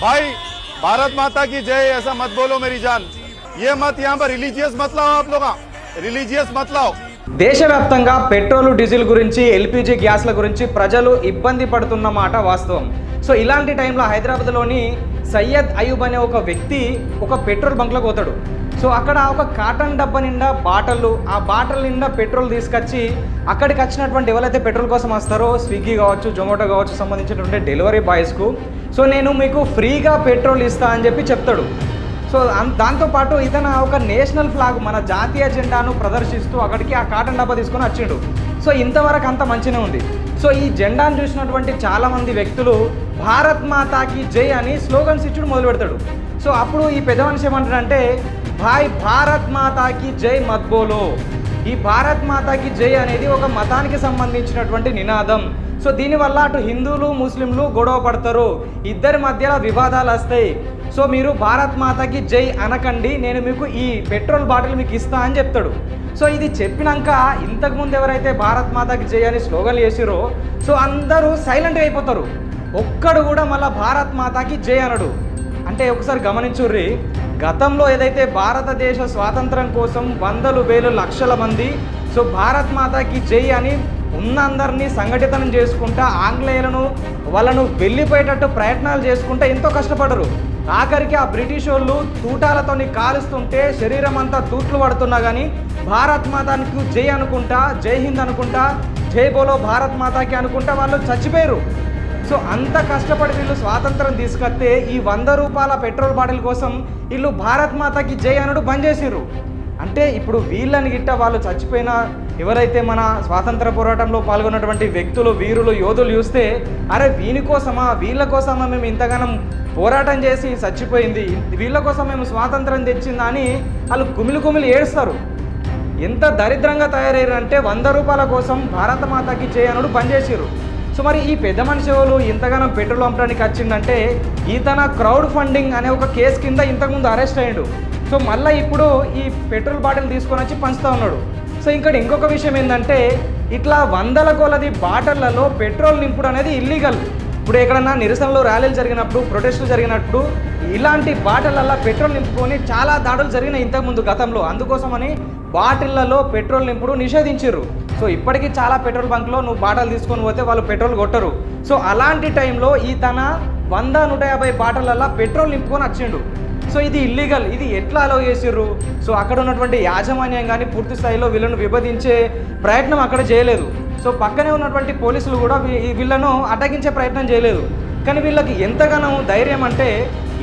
भाई भारत माता की जय ऐसा मत बोलो मेरी जान। ये मत यहाँ पर रिलीजियस मत लाओ, आप लोग रिलीजियस मत लाओ। దేశవ్యాప్తంగా పెట్రోల్ డీజిల్ గురించి ఎల్పిజి గ్యాస్ల గురించి ప్రజలు ఇబ్బంది పడుతున్న మాట వాస్తవం. సో ఇలాంటి టైంలో హైదరాబాద్లోని సయ్యద్ అయూబ్ అనే ఒక వ్యక్తి ఒక పెట్రోల్ బంక్లోకి పోతాడు. సో అక్కడ ఒక కాటన్ డబ్బా నిండా బాటలు, ఆ బాటల నిండా పెట్రోల్ తీసుకొచ్చి అక్కడికి వచ్చినటువంటి ఎవరైతే పెట్రోల్ కోసం వస్తారో స్విగ్గీ కావచ్చు, జొమాటో కావచ్చు సంబంధించినటువంటి డెలివరీ బాయ్స్కు సో నేను మీకు ఫ్రీగా పెట్రోల్ ఇస్తా అని చెప్పి చెప్తాడు. సో దాంతోపాటు ఇతను ఒక నేషనల్ ఫ్లాగ్, మన జాతీయ జెండాను ప్రదర్శిస్తూ అక్కడికి ఆ కాటన్ డబ్బా తీసుకొని వచ్చిండు. సో ఇంతవరకు అంత మంచిగా ఉంది. సో ఈ జెండాను చూసినటువంటి చాలామంది వ్యక్తులు భారత్ మాతాకి జై అని స్లోగన్స్ ఇచ్చుడు మొదలు పెడతాడు. సో అప్పుడు ఈ పెద్ద మనిషి ఏమంటాడంటే, భాయ్ భారత్ మాతాకి జై మత్ బోలో. ఈ భారత్ మాతాకి జై అనేది ఒక మతానికి సంబంధించినటువంటి నినాదం. సో దీనివల్ల అటు హిందువులు ముస్లింలు గొడవ పడతారు, ఇద్దరి మధ్యలో వివాదాలు వస్తాయి. సో మీరు భారత్ మాతాకి జై అనకండి, నేను మీకు ఈ పెట్రోల్ బాటిల్ మీకు ఇస్తా అని చెప్తాడు. సో ఇది చెప్పినాక ఇంతకుముందు ఎవరైతే భారత్ మాతాకి జై అని స్లోగన్లు చేసిరో సో అందరూ సైలెంట్గా అయిపోతారు. ఒక్కడు కూడా మళ్ళీ భారత్ మాతాకి జై అనడు. అంటే ఒకసారి గమనించుర్రి, గతంలో ఏదైతే భారతదేశ స్వాతంత్రం కోసం వందలు వేలు లక్షల మంది సో భారత్ మాతాకి జై అని ఉన్న అందరినీ సంఘటితం చేసుకుంటా ఆంగ్లేయులను వాళ్ళను వెళ్ళిపోయేటట్టు ప్రయత్నాలు చేసుకుంటా ఎంతో కష్టపడరు. ఆఖరికి ఆ బ్రిటిష్ వాళ్ళు తూటాలతోని కాలుస్తుంటే శరీరం అంతా తూట్లు పడుతున్నా కానీ భారత్ మాతానికి జై అనుకుంటా, జై హింద్ అనుకుంటా, జై బోలో భారత్ మాతాకి అనుకుంటా వాళ్ళు చచ్చిపోయారు. సో అంత కష్టపడి వీళ్ళు స్వాతంత్రం తీసుకొస్తే ఈ 100 రూపాయల పెట్రోల్ బాటిల్ కోసం వీళ్ళు భారత్ మాతాకి జై అనుడు బంద్ చేసిర్రు. అంటే ఇప్పుడు వీళ్ళని గిట్ట వాళ్ళు చచ్చిపోయిన ఎవరైతే మన స్వాతంత్ర పోరాటంలో పాల్గొన్నటువంటి వ్యక్తులు, వీరులు, యోధులు చూస్తే అరే వీళ్ళ కోసమా మేము ఇంతగానం పోరాటం చేసి చచ్చిపోయింది, వీళ్ళ కోసం మేము స్వాతంత్రం తెచ్చిందా అని వాళ్ళు కుమిలి ఏడుస్తారు. ఎంత దరిద్రంగా తయారయ్యారంటే 100 రూపాయల కోసం భారత మాతాకి జై అనుడు బంద్ చేసిర్రు. సో మరి ఈ పెద్ద మనిషి వాళ్ళు ఇంతగానో పెట్రోల్ అమ్మడానికి వచ్చిందంటే ఈతన క్రౌడ్ ఫండింగ్ అనే ఒక కేసు కింద ఇంతకుముందు అరెస్ట్ అయ్యాడు. సో మళ్ళీ ఇప్పుడు ఈ పెట్రోల్ బాటిల్ తీసుకొని వచ్చి పంచుతూ ఉన్నాడు. సో ఇక్కడ ఇంకొక విషయం ఏంటంటే ఇట్లా వందల కొలది బాటిళ్లలో పెట్రోల్ నింపుడు అనేది ఇల్లీగల్. ఇప్పుడు ఎక్కడన్నా నిరసనలు, ర్యాలీలు జరిగినప్పుడు, ప్రొటెస్టులు జరిగినప్పుడు ఇలాంటి బాటిళ్లలో పెట్రోల్ నింపుకొని చాలా దాడులు జరిగినాయి ఇంతకుముందు గతంలో. అందుకోసమని బాటిళ్లలో పెట్రోల్ నింపుడు నిషేధించారు. సో ఇప్పటికీ చాలా పెట్రోల్ బంక్లో నువ్వు బాటిల్ తీసుకొని పోతే వాళ్ళు పెట్రోల్ కొట్టరు. సో అలాంటి టైంలో ఈ తన 100-150 బాటిళ్లలో పెట్రోల్ నింపుకొని వచ్చిండు. సో ఇది ఇల్లీగల్. ఇది ఎట్లా అలౌ చేసిర్రు? సో అక్కడ ఉన్నటువంటి యాజమాన్యం కానీ పూర్తి స్థాయిలో వీళ్ళను విభజించే ప్రయత్నం అక్కడ చేయలేదు. సో పక్కనే ఉన్నటువంటి పోలీసులు కూడా వీళ్ళను అడ్డగించే ప్రయత్నం చేయలేదు. కానీ వీళ్ళకి ఎంతగానో ధైర్యం అంటే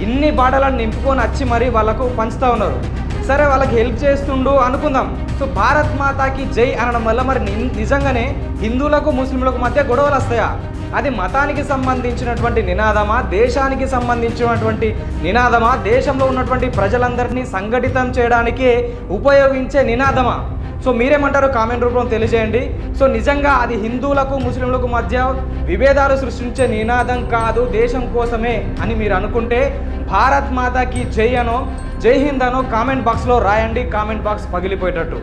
ఇన్ని బాటలను నింపుకొని వచ్చి మరి వాళ్ళకు పంచుతూ ఉన్నారు. సరే వాళ్ళకి హెల్ప్ చేస్తుండు అనుకుందాం. సో భారత్ మాతాకి జై అనడం వల్ల మరి నిజంగానే హిందువులకు ముస్లింలకు మధ్య గొడవలు వస్తాయా? అది మతానికి సంబంధించినటువంటి నినాదమా, దేశానికి సంబంధించినటువంటి నినాదమా, దేశంలో ఉన్నటువంటి ప్రజలందరినీ సంఘటితం చేయడానికే ఉపయోగించే నినాదమా? సో మీరేమంటారో కామెంట్ రూపంలో తెలియజేయండి. సో నిజంగా అది హిందువులకు ముస్లింలకు మధ్య విభేదాలు సృష్టించే నినాదం కాదు, దేశం కోసమే అని మీరు అనుకుంటే భారత్ మాతాకి జై అనో, జై హింద్ అనో కామెంట్ బాక్స్లో రాయండి. Comment box పగిలిపోయేటట్టు.